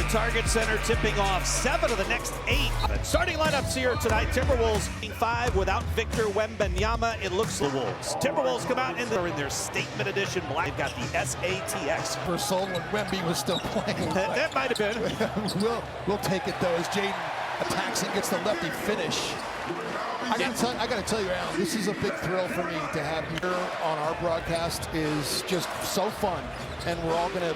Target Center, tipping off 7 of the next 8. Starting lineups here tonight, Timberwolves 5 without Victor Wembanyama. It looks the Wolves. Timberwolves come out in their statement edition black. They've got the SATX. For Sol when Wemby was still playing. That might have been. we'll take it though as Jaden attacks and gets the lefty finish. I gotta tell you, Alan, this is a big thrill for me to have you here on our broadcast. Is just so fun, and we're all gonna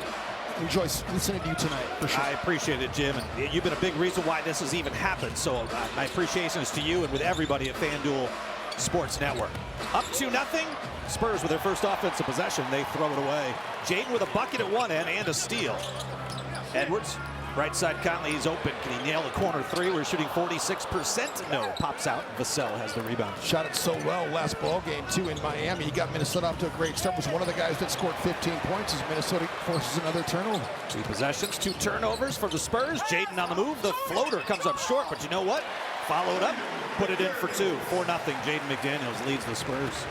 enjoy listening to you tonight, for sure. I appreciate it, Jim, and you've been a big reason why this has even happened. So my appreciation is to you and with everybody at FanDuel Sports Network. Up 2-0. Spurs with their first offensive possession. They throw it away. Jaden with a bucket at one end and a steal. Edwards. Right side, Conley is open. Can he nail the corner three? We're shooting 46%. No, pops out. Vassell has the rebound. Shot it so well last ball game, too, in Miami. He got Minnesota off to a great start. Was one of the guys that scored 15 points as Minnesota forces another turnover. 2 possessions, 2 turnovers for the Spurs. Jaden on the move. The floater comes up short, but you know what? Followed up, put it in for 2. 4-0. Jaden McDaniels leads the Spurs.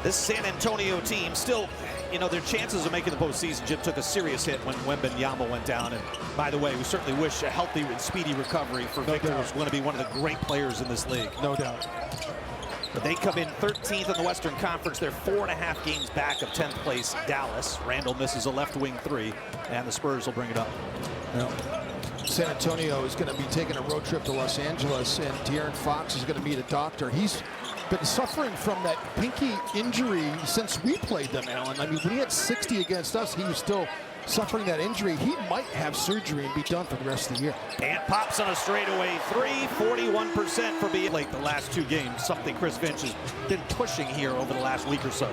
This San Antonio team still, you know, their chances of making the postseason, Jim, took a serious hit when Wembanyama went down. And by the way, we certainly wish a healthy and speedy recovery for Victor, who's going to be one of the great players in this league. No doubt. But they come in 13th in the Western Conference. They're 4.5 games back of 10th place Dallas. Randall misses a left wing 3, and the Spurs will bring it up. No. San Antonio is going to be taking a road trip to Los Angeles, and De'Aaron Fox is going to meet a doctor. He's been suffering from that pinky injury since we played them, Alan. I mean, when he had 60 against us, he was still suffering that injury. He might have surgery and be done for the rest of the year. And pops on a straightaway 3, 41% for being late the last 2 games, something Chris Finch has been pushing here over the last week or so.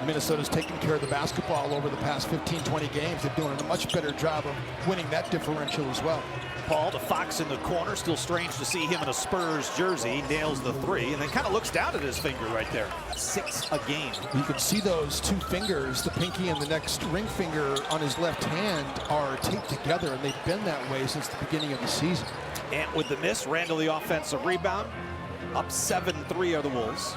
Minnesota's taking care of the basketball over the past 15, 20 games. They're doing a much better job of winning that differential as well. Paul to Fox in the corner. Still strange to see him in a Spurs jersey. He nails the 3 and then kind of looks down at his finger right there. 6 a game. You can see those 2 fingers, the pinky and the next ring finger on his left hand, are taped together, and they've been that way since the beginning of the season. And with the miss, Randall the offensive rebound. Up 7-3 are the Wolves.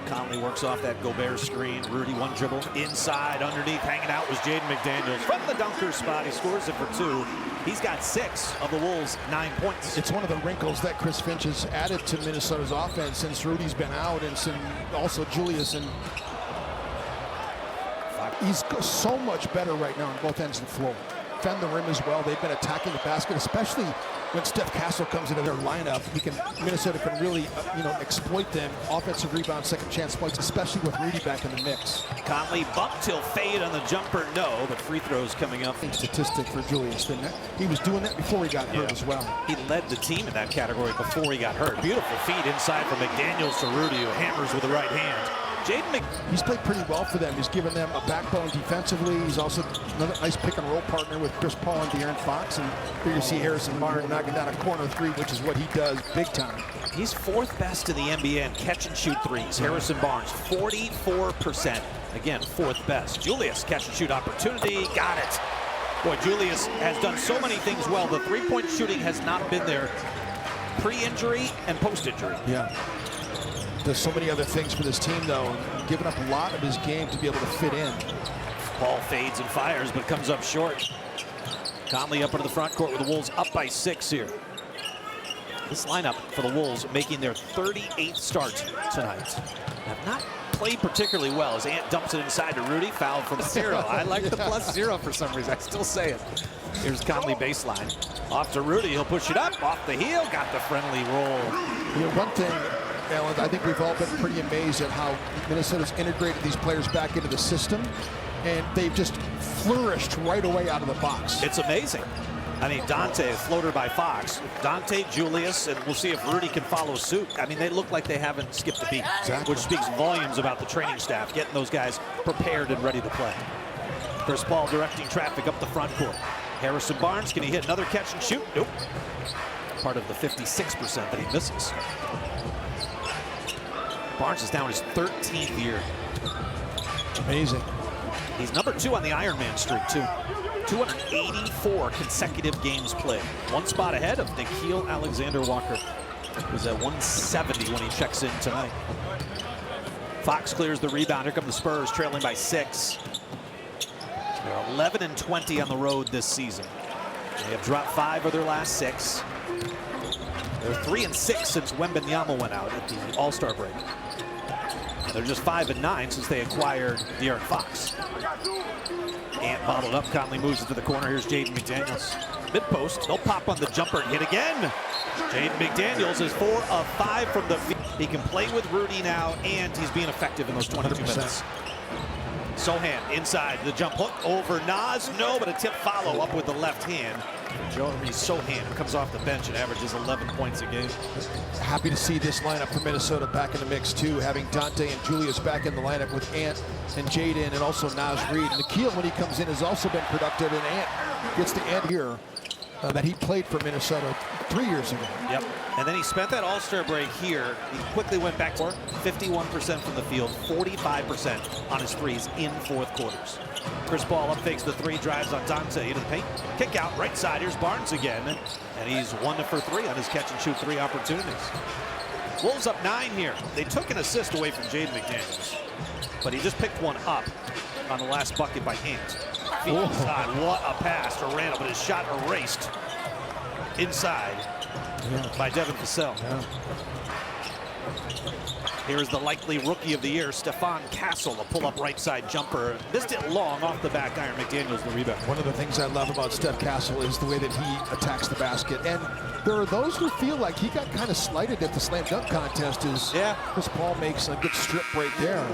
Conley works off that Gobert screen. Rudy one dribble. Inside, underneath, hanging out was Jaden McDaniels. From the dunker spot, he scores it for 2. He's got 6 of the Wolves' 9 points. It's one of the wrinkles that Chris Finch has added to Minnesota's offense since Rudy's been out, and since also Julius. And he's so much better right now on both ends of the floor. Defend the rim as well. They've been attacking the basket, especially when Steph Castle comes into their lineup. Minnesota can really, exploit them. Offensive rebound, second chance points, especially with Rudy back in the mix. Conley bumped till fade on the jumper, no, but free throws coming up. Statistic for Julius. He was doing that before he got hurt as well. He led the team in that category before he got hurt. Beautiful feed inside from McDaniels to Rudy, who hammers with the right hand. He's played pretty well for them. He's given them a backbone defensively. He's also another nice pick and roll partner with Chris Paul and De'Aaron Fox. And here you see Harrison Barnes knocking down a corner 3, which is what he does big time. He's 4th best in the NBA in catch and shoot threes. Harrison Barnes, 44%. Again, 4th best. Julius, catch and shoot opportunity, got it. Boy, Julius has done so many things well. The 3-point shooting has not been there pre-injury and post-injury. Yeah. There's so many other things for this team, though. Giving up a lot of his game to be able to fit in. Ball fades and fires, but comes up short. Conley up into the front court with the Wolves up by 6 here. This lineup for the Wolves making their 38th start tonight. Have not played particularly well as Ant dumps it inside to Rudy. Fouled from 0. I like the +0 for some reason. I still say it. Here's Conley baseline. Off to Rudy. He'll push it up. Off the heel. Got the friendly roll. One thing, Alan, I think we've all been pretty amazed at how Minnesota's integrated these players back into the system, and they've just flourished right away out of the box. It's amazing. I mean, Dante, floater by Fox. Dante, Julius, and we'll see if Rudy can follow suit. I mean, they look like they haven't skipped a beat, which speaks volumes about the training staff, getting those guys prepared and ready to play. Chris Paul directing traffic up the front court. Harrison Barnes, can he hit another catch and shoot? Nope. Part of the 56% that he misses. Barnes is down his 13th year. Amazing. He's number 2 on the Ironman streak, too. 284 consecutive games played. 1 spot ahead of Nickeil Alexander-Walker. He was at 170 when he checks in tonight. Fox clears the rebound. Here come the Spurs, trailing by 6. They're 11-20 on the road this season. They have dropped 5 of their last 6. They're 3-6 since Wembanyama went out at the All-Star break. And they're just 5-9 since they acquired De'Aaron Fox. Ant bottled up. Conley moves it to the corner. Here's Jaden McDaniels. Mid-post. They'll pop on the jumper and hit again. Jaden McDaniels is 4 of 5 from the field. He can play with Rudy now, and he's being effective in those 22 minutes. Sohan inside the jump hook over Nas. No, but a tip follow up with the left hand. Jeremy Sohan comes off the bench and averages 11 points a game. Happy to see this lineup for Minnesota back in the mix too, having Dante and Julius back in the lineup with Ant and Jaden and also Nas Reed. And Nikhil, when he comes in, has also been productive, and Ant gets the end here that he played for Minnesota 3 years ago. Yep. And then he spent that All-Star break here. He quickly went back for 51% from the field, 45% on his threes in fourth quarters. Chris Paul up fakes the 3, drives on Dante into the paint. Kick out right side. Here's Barnes again. And he's 1 for 3 on his catch and shoot 3 opportunities. Wolves up 9 here. They took an assist away from Jaden McDaniels, but he just picked one up on the last bucket by Ant. Inside, what a pass to Randall, but his shot erased inside by Devin Vassell. Here's the likely rookie of the year, Stephon Castle, a pull-up right side jumper. Missed it long off the back iron. McDaniels the rebound. One of the things I love about Steph Castle is the way that he attacks the basket. And there are those who feel like he got kind of slighted at the slam dunk contest as Chris Paul makes a good strip right there.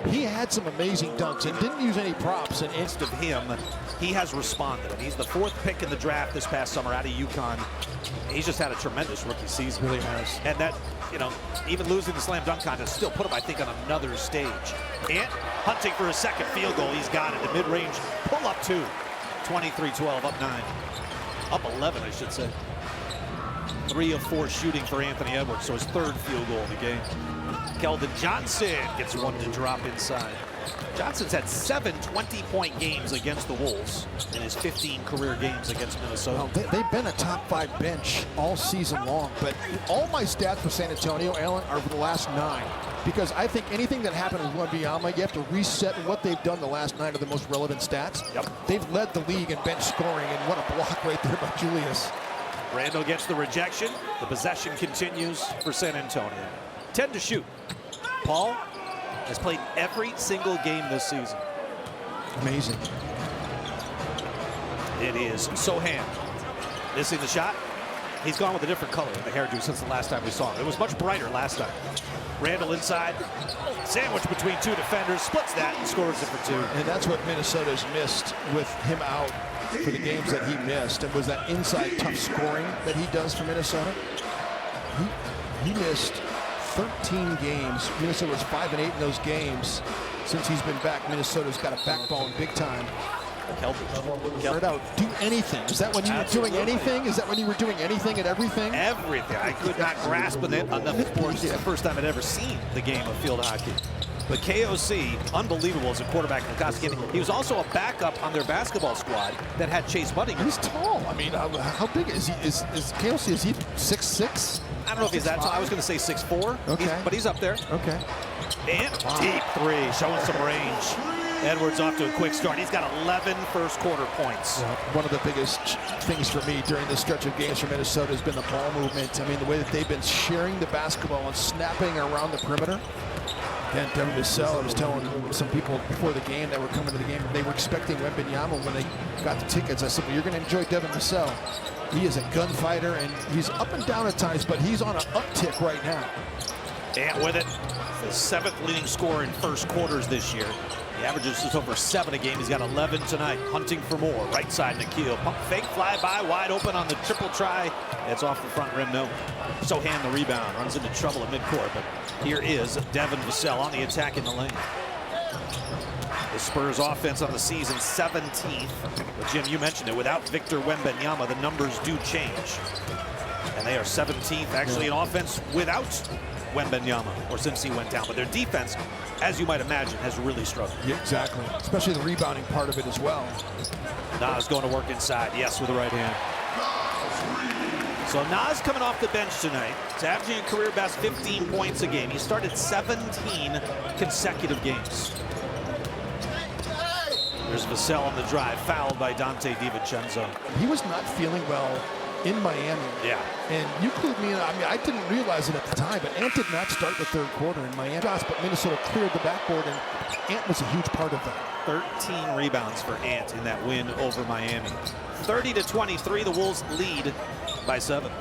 He had some amazing dunks and didn't use any props. And instead of him, he has responded. I mean, he's the 4th pick in the draft this past summer out of UConn. He's just had a tremendous rookie season. Really has. And that, you know, even losing the slam dunk contest still put him, I think, on another stage. Ant hunting for a second field goal. He's got it. The mid-range pull-up 2. 23-12, up 9. Up 11, I should say. 3 of 4 shooting for Anthony Edwards, so his 3rd field goal of the game. Keldon Johnson gets 1 to drop inside. Johnson's had 7 20-point games against the Wolves in his 15 career games against Minnesota. Well, they've been a top 5 bench all season long, but all my stats for San Antonio, Allen, are for the last 9. Because I think anything that happened with Wembanyama, you have to reset what they've done the last 9 of the most relevant stats. Yep. They've led the league in bench scoring, and what a block right there by Julius. Randall gets the rejection. The possession continues for San Antonio. 10 to shoot. Paul has played every single game this season. Amazing. It is Sohan missing the shot. He's gone with a different color in the hairdo since the last time we saw him. It was much brighter last time. Randall inside, sandwich between 2 defenders, splits that and scores it for 2. And that's what Minnesota's missed with him out for the games that he missed. It was that inside tough scoring that he does for Minnesota. He missed 13 games. Minnesota was 5-8 in those games. Since he's been back, Minnesota's got a backbone big time. Keldon. Out. Do anything. Is that when you were doing anything? Is that when you were doing anything at everything? Everything. I could not grasp it enough sports. The first time I'd ever seen the game of field hockey. But KOC, unbelievable as a quarterback in the Costa game. He was also a backup on their basketball squad that had Chase Budding. He's tall. I mean, how big is he? Is KOC? Is he 6'6"? I don't know if he's that tall. I was going to say 6'4". Okay. But he's up there. Okay. And deep 3, showing some range. Edwards off to a quick start. He's got 11 first quarter points. Well, one of the biggest things for me during this stretch of games for Minnesota has been the ball movement. I mean, the way that they've been sharing the basketball and snapping around the perimeter. Again, Devin Vassell, I was telling some people before the game that were coming to the game, they were expecting Wembanyama when they got the tickets. I said, well, you're going to enjoy Devin Vassell. He is a gunfighter, and he's up and down at times, but he's on an uptick right now. And with it, the 7th leading scorer in first quarters this year. He averages just over 7 a game. He's got 11 tonight. Hunting for more. Right side, Nikhil. Pump fake, fly by, wide open on the triple try. It's off the front rim, no. Sohan the rebound. Runs into trouble at midcourt, but here is Devin Vassell on the attack in the lane. The Spurs offense on the season, 17th. But Jim, you mentioned it. Without Victor Wembanyama, the numbers do change. And they are 17th, actually, in offense without Wembanyama, or since he went down. But their defense, as you might imagine, has really struggled. Yeah, exactly. Especially the rebounding part of it as well. Nas going to work inside, yes, with the right hand. So Nas coming off the bench tonight. He's averaging a career best 15 points a game. He started 17 consecutive games. There's Vassell on the drive, fouled by Dante DiVincenzo. He was not feeling well in Miami. Yeah. And you clued me in. I mean, I didn't realize it at the time, but Ant did not start the third quarter in Miami. But Minnesota cleared the backboard, and Ant was a huge part of that. 13 rebounds for Ant in that win over Miami. 30-23, the Wolves lead by 7.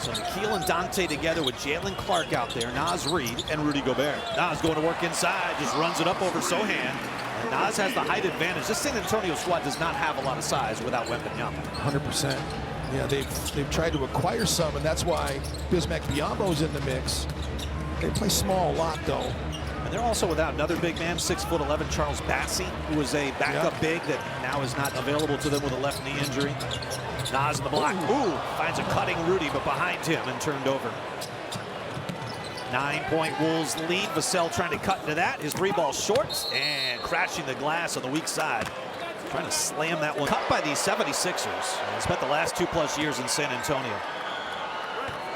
So Nikhil and Dante together with Jalen Clark out there, Naz Reid, and Rudy Gobert. Naz going to work inside, just runs it up over Sohan. And Naz has the height advantage. This San Antonio squad does not have a lot of size without Wembanyama. 100%. Yeah, they've tried to acquire some, and that's why Bismack Biyombo's in the mix. They play small a lot, though. And they're also without another big man, 6'11", Charles Bassey, who was a backup big that now is not available to them with a left knee injury. Naz in the block. Ooh, finds a cutting Rudy, but behind him and turned over. 9-point Wolves lead. Vassell trying to cut into that. His 3-ball short and crashing the glass on the weak side. Trying to slam that one. Cut by these 76ers. And spent the last 2+ years in San Antonio.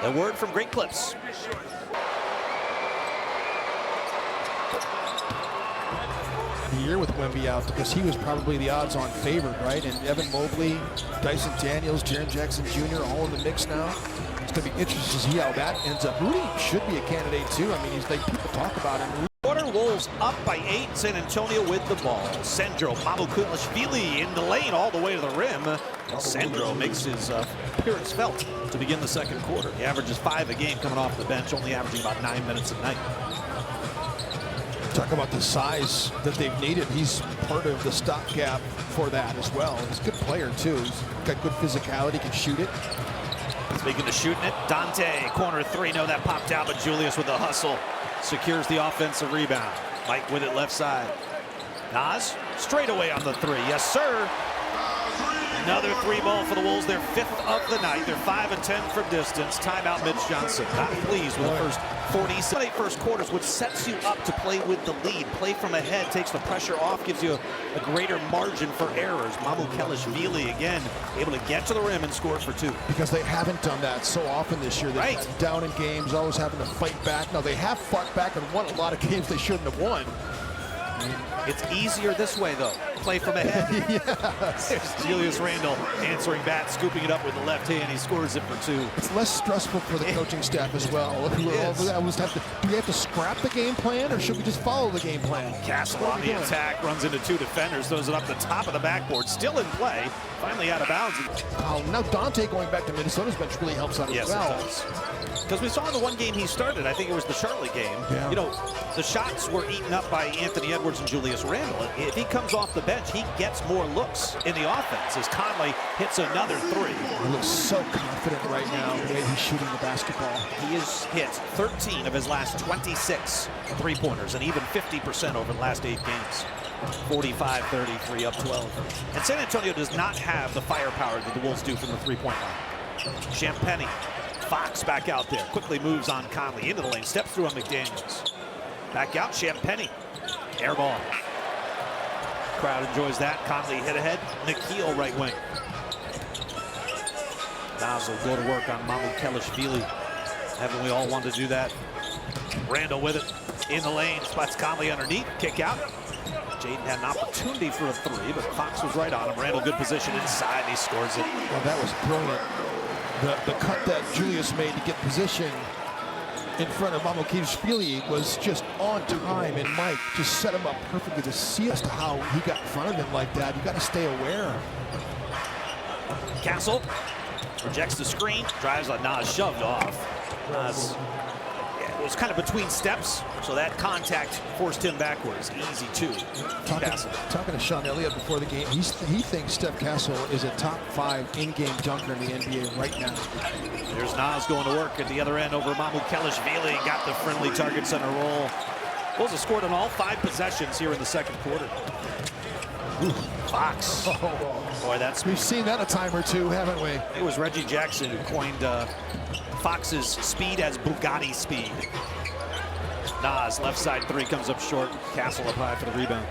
A word from Great Clips. The year with Wemby out, because he was probably the odds-on favorite, right? And Evan Mobley, Dyson Daniels, Jaren Jackson Jr. all in the mix now. It's going to be interesting to see how that ends up. Rudy should be a candidate too. I mean, he's like, people talk about him. Quarter, Wolves up by 8. San Antonio with the ball. Sandro Mamukelashvili in the lane all the way to the rim. And Sandro makes his appearance felt to begin the second quarter. He averages 5 a game coming off the bench, only averaging about 9 minutes a night. Talk about the size that they've needed. He's part of the stopgap for that as well. He's a good player too. He's got good physicality, can shoot it. Speaking of shooting it, Dante, corner 3. No, that popped out, but Julius with the hustle secures the offensive rebound. Mike with it left side. Naz, straight away on the 3. Yes, sir. Another 3-ball for the Wolves, their 5th of the night. They're 5 and 10 from distance. Timeout, Mitch Johnson. Not pleased with the first 48 first quarters, which sets you up to play with the lead. Play from ahead, takes the pressure off, gives you a greater margin for errors. Mamukelashvili, again, able to get to the rim and score for 2. Because they haven't done that so often this year. They've been down in games, always having to fight back. Now, they have fought back and won a lot of games they shouldn't have won. It's easier this way, though. Play from ahead. Yes. There's Julius Randle answering back, scooping it up with the left hand. He scores it for 2. It's less stressful for the coaching staff as well. Do we have to scrap the game plan, or should we just follow the game plan? Castle on the attack, runs into 2 defenders, throws it up the top of the backboard. Still in play, finally out of bounds. Oh, now Dante going back to Minnesota's bench really helps out as well. Yes, it does. Because we saw in the one game he started, I think it was the Charlotte game, you know, the shots were eaten up by Anthony Edwards and Julius Randle. If he comes off the bench, he gets more looks in the offense as Conley hits another 3. He looks so confident right now the way he's shooting the basketball. He has hit 13 of his last 26 3-pointers, and even 50% over the last 8 games. 45-33, up 12. And San Antonio does not have the firepower that the Wolves do from the 3-point line. Champagnie, Fox back out there, quickly moves on Conley into the lane, steps through on McDaniels. Back out, Champagnie, air ball. Crowd enjoys that. Conley hit ahead. Nikhil right wing. Naz will go to work on Mamukelashvili. Haven't we all wanted to do that? Randle with it in the lane. Spots Conley underneath. Kick out. Jaden had an opportunity for a 3, but Fox was right on him. Randle, good position inside, and he scores it. Well, that was brilliant. The cut that Julius made to get position in front of Mamukelashvili was just on time, and Mike just set him up perfectly to see as to how he got in front of him like that. You got to stay aware. Castle rejects the screen, drives on Naz, shoved off. Naz, it was kind of between steps, so that contact forced him backwards. Easy 2. Talking to Sean Elliott before the game, he thinks Steph Castle is a top 5 in-game dunker in the NBA right now. There's Naz going to work at the other end over Mamukelashvili. Got the friendly target center roll. Wolves have scored on all 5 possessions here in the second quarter. Ooh, Fox. Boy, we've seen that a time or two, haven't we? It was Reggie Jackson who coined Fox's speed as Bugatti speed. Naz, left side 3 comes up short. Castle up high for the rebound.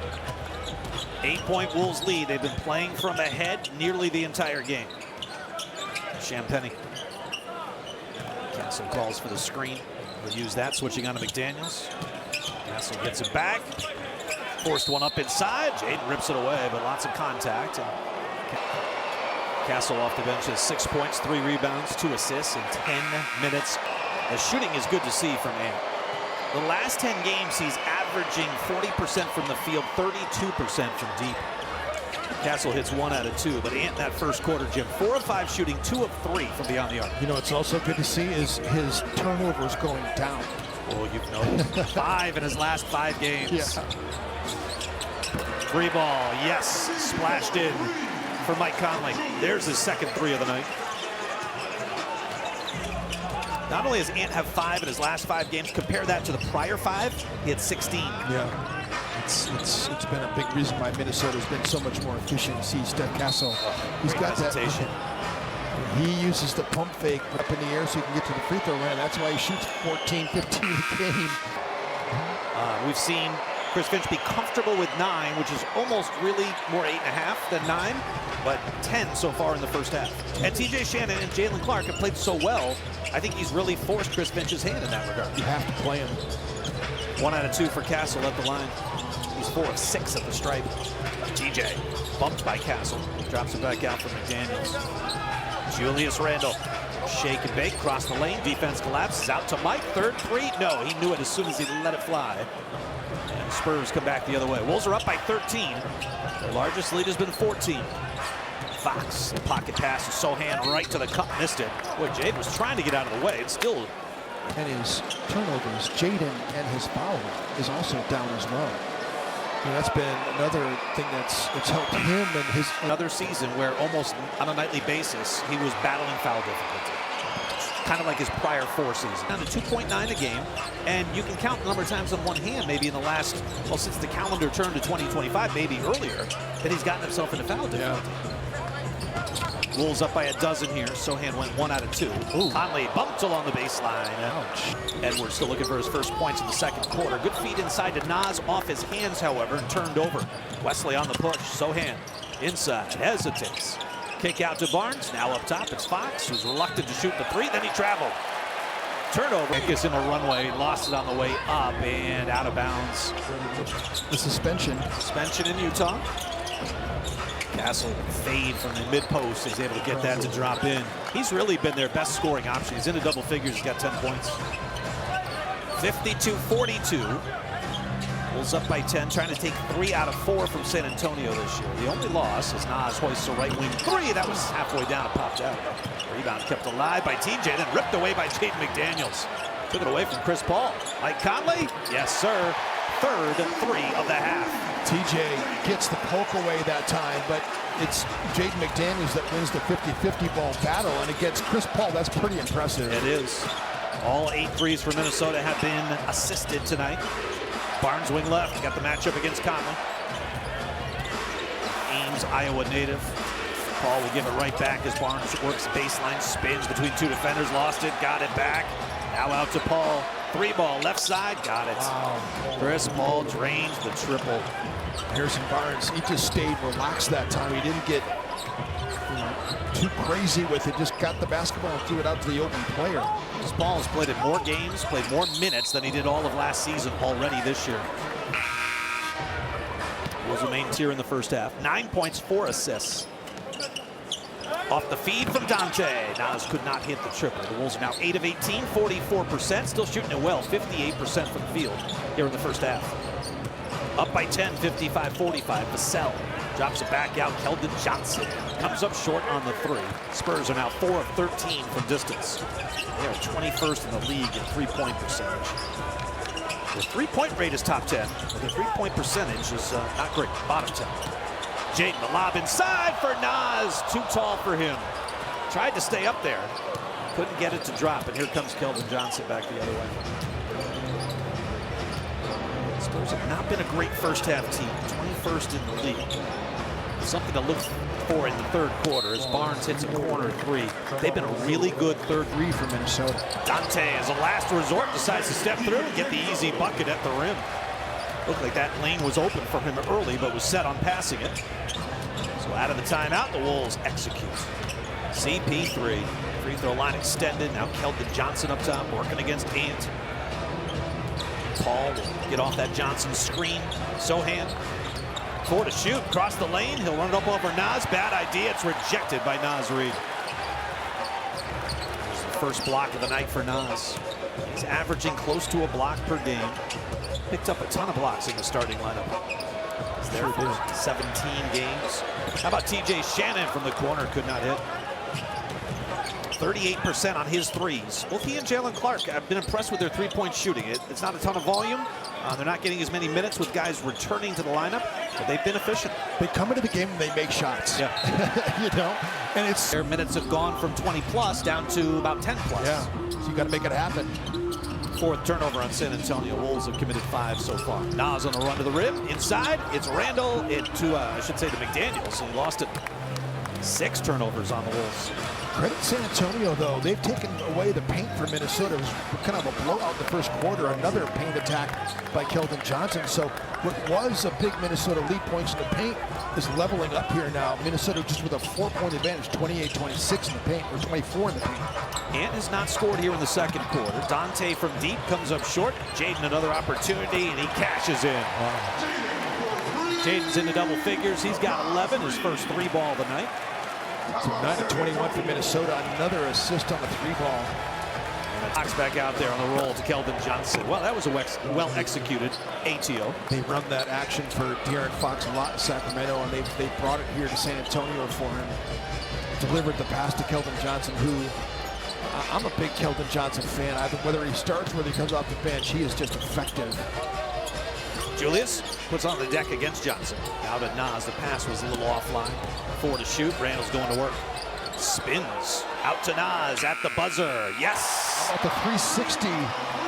8-point Wolves lead. They've been playing from ahead nearly the entire game. Champagnie. Castle calls for the screen. We'll use that, switching on to McDaniels. Castle gets it back. Forced one up inside. Jaden rips it away, but lots of contact. And Castle off the bench has 6 points, 3 rebounds, 2 assists in 10 minutes. The shooting is good to see from Ant. The last 10 games, he's averaging 40% from the field, 32% from deep. Castle hits 1 out of 2, but Ant that first quarter, Jim, 4 of 5 shooting, 2 of 3 from beyond the arc. You know, it's also good to see is his turnovers going down. Oh, you've noticed. 5 in his last 5 games. Yeah. Free ball, yes, splashed in for Mike Conley. There's his second 3 of the night. Not only has Ant have 5 in his last 5 games, compare that to the prior 5, he had 16. Yeah. It's been a big reason why Minnesota's been so much more efficient. See Steph Castle, he's got that. He uses the pump fake up in the air so he can get to the free throw line. That's why he shoots 14, 15 a game. We've seen Chris Finch be comfortable with 9, which is almost really more 8.5 than 9, but 10 so far in the first half. And TJ Shannon and Jalen Clark have played so well, I think he's really forced Chris Finch's hand in that regard. You have to play him. 1 out of 2 for Castle at the line. He's 4 of 6 at the stripe. TJ bumped by Castle. Drops it back out for McDaniels. Julius Randle. Shake and bake, cross the lane. Defense collapses out to Mike. 3rd 3. No, he knew it as soon as he let it fly. And Spurs come back the other way. Wolves are up by 13. The largest lead has been 14. Fox, the pocket pass to Sohan right to the cup. Missed it. Boy, Jade was trying to get out of the way. It's still... And his turnovers, Jaden, and his foul is also down as well. You know, that's been another thing that's helped him and his... Another season where almost on a nightly basis, he was battling foul difficulty. Kind of like his prior 4 seasons. Down to 2.9 a game, and you can count the number of times on one hand, maybe in the last, well, since the calendar turned to 2025, maybe earlier, that he's gotten himself into foul difficulty. Yeah. Wolves up by a dozen here. Sohan went 1 out of 2. Ooh. Conley bumped along the baseline. Ouch. Edwards still looking for his first points in the second quarter. Good feed inside to Nas, off his hands, however, and turned over. Wesley on the push. Sohan inside, hesitates. Kick out to Barnes. Now up top, it's Fox, who's reluctant to shoot the 3. Then he traveled. Turnover. Gets in a runway, lost it on the way up and out of bounds. The suspension. Suspension in Utah. Castle fade from the mid-post is able to get that to drop in. He's really been their best scoring option. He's into double figures. He's got 10 points. 52-42. Wolves up by 10, trying to take 3 out of 4 from San Antonio this year. The only loss is Nas hoists a right wing 3. That was halfway down and popped out. Rebound kept alive by TJ, then ripped away by Jaden McDaniels. Took it away from Chris Paul. Mike Conley? Yes, sir. 3rd 3 of the half. TJ gets the poke away that time, but it's Jaden McDaniels that wins the 50-50 ball battle, and against Chris Paul, that's pretty impressive. It is. All 8 threes for Minnesota have been assisted tonight. Barnes wing left, got the matchup against Conley. Ames, Iowa native. Paul will give it right back as Barnes works baseline, spins between 2 defenders, lost it, got it back. Now out to Paul. 3 ball, left side, got it. Wow. Chris Paul drains the triple. Harrison Barnes, he just stayed relaxed that time. He didn't get too crazy with it, just got the basketball and threw it out to the open player. Chris Paul has played in more games, played more minutes than he did all of last season already this year. Was the main tier in the first half. 9 points, 4 assists. Off the feed from Dante. Nas could not hit the triple. The Wolves are now 8 of 18, 44%. Still shooting it well, 58% from the field here in the first half. Up by 10, 55-45. Vassell drops it back out. Keldon Johnson comes up short on the 3. Spurs are now 4 of 13 from distance. They are 21st in the league in 3-point percentage. The 3-point rate is top 10, but the 3-point percentage is not great, bottom 10. Jaden, the lob inside for Nas. Too tall for him. Tried to stay up there. Couldn't get it to drop, and here comes Keldon Johnson back the other way. Spurs have not been a great first half team. 21st in the league. Something to look for in the third quarter as Barnes hits a corner 3. They've been a really good third 3 for Minnesota. Dante, as a last resort, decides to step through and get the easy bucket at the rim. Looked like that lane was open for him early, but was set on passing it. So out of the timeout, the Wolves execute. CP3, free throw line extended. Now Keldon Johnson up top, working against Ant. Paul will get off that Johnson screen. Sohan, 4 to shoot, across the lane. He'll run it up over Nas. Bad idea. It's rejected by Nas Reed. There's the first block of the night for Nas. He's averaging close to a block per game. Picked up a ton of blocks in the starting lineup. He's there for 17 games. How about TJ Shannon from the corner? Could not hit. 38% on his threes. Both he and Jalen Clark have been impressed with their three-point shooting. It's not a ton of volume. They're not getting as many minutes with guys returning to the lineup, but they've been efficient. They come into the game and they make shots. Yeah. You know, and it's their minutes have gone from 20 plus down to about 10 plus. Yeah, so you got to make it happen. 4th turnover on San Antonio. Wolves have committed 5 so far. Nas on the run to the rim. Inside, it's Randall I should say to McDaniels. He lost it. 6 turnovers on the Wolves. Credit San Antonio, though. They've taken away the paint from Minnesota. It was kind of a blowout in the first quarter. Another paint attack by Keldon Johnson. So what was a big Minnesota lead, points in the paint, is leveling up here now. Minnesota just with a 4-point advantage, 28-26 in the paint, or 24 in the paint. Ant has not scored here in the second quarter. Dante from deep comes up short. Jaden another opportunity, and he cashes in. Jaden's into double figures. He's got 11, his first 3-ball of the night. So 9 of 21 for Minnesota. Another assist on the 3-ball. And Fox back out there on the roll to Keldon Johnson. Well, that was a well-executed ATO. They run that action for De'Aaron Fox a lot in Sacramento, and they brought it here to San Antonio for him. Delivered the pass to Keldon Johnson, who I'm a big Keldon Johnson fan. Whether he starts or whether he comes off the bench, he is just effective. Julius puts on the deck against Johnson. Out at Nas, the pass was a little offline. 4 to shoot, Randall's going to work. Spins, out to Nas at the buzzer, yes! How about the 360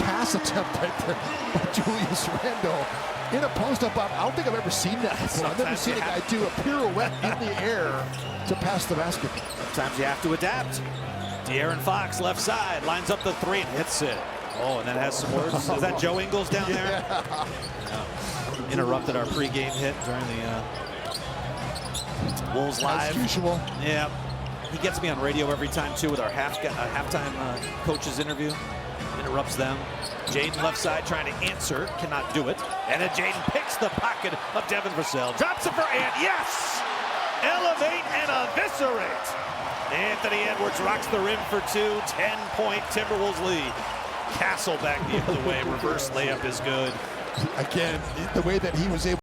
pass attempt right there by Julius Randall in a post-up. I don't think I've ever seen that before. I've never seen a guy do a pirouette in the air to pass the basketball. Sometimes you have to adapt. De'Aaron Fox, left side, lines up the 3 and hits it. Oh, and that has some words. Is that Joe Ingles down there? Yeah. No. Interrupted our pregame hit during the Wolves Live. As usual. Yeah. He gets me on radio every time, too, with our halftime coaches interview. Interrupts them. Jaden left side trying to answer. Cannot do it. And then Jaden picks the pocket of Devin Vassell. Drops it for Ant. Yes! Elevate and eviscerate. Anthony Edwards rocks the rim for 2. 10-point Timberwolves lead. Castle back the other way. Reverse layup is good. Again, the way that he was able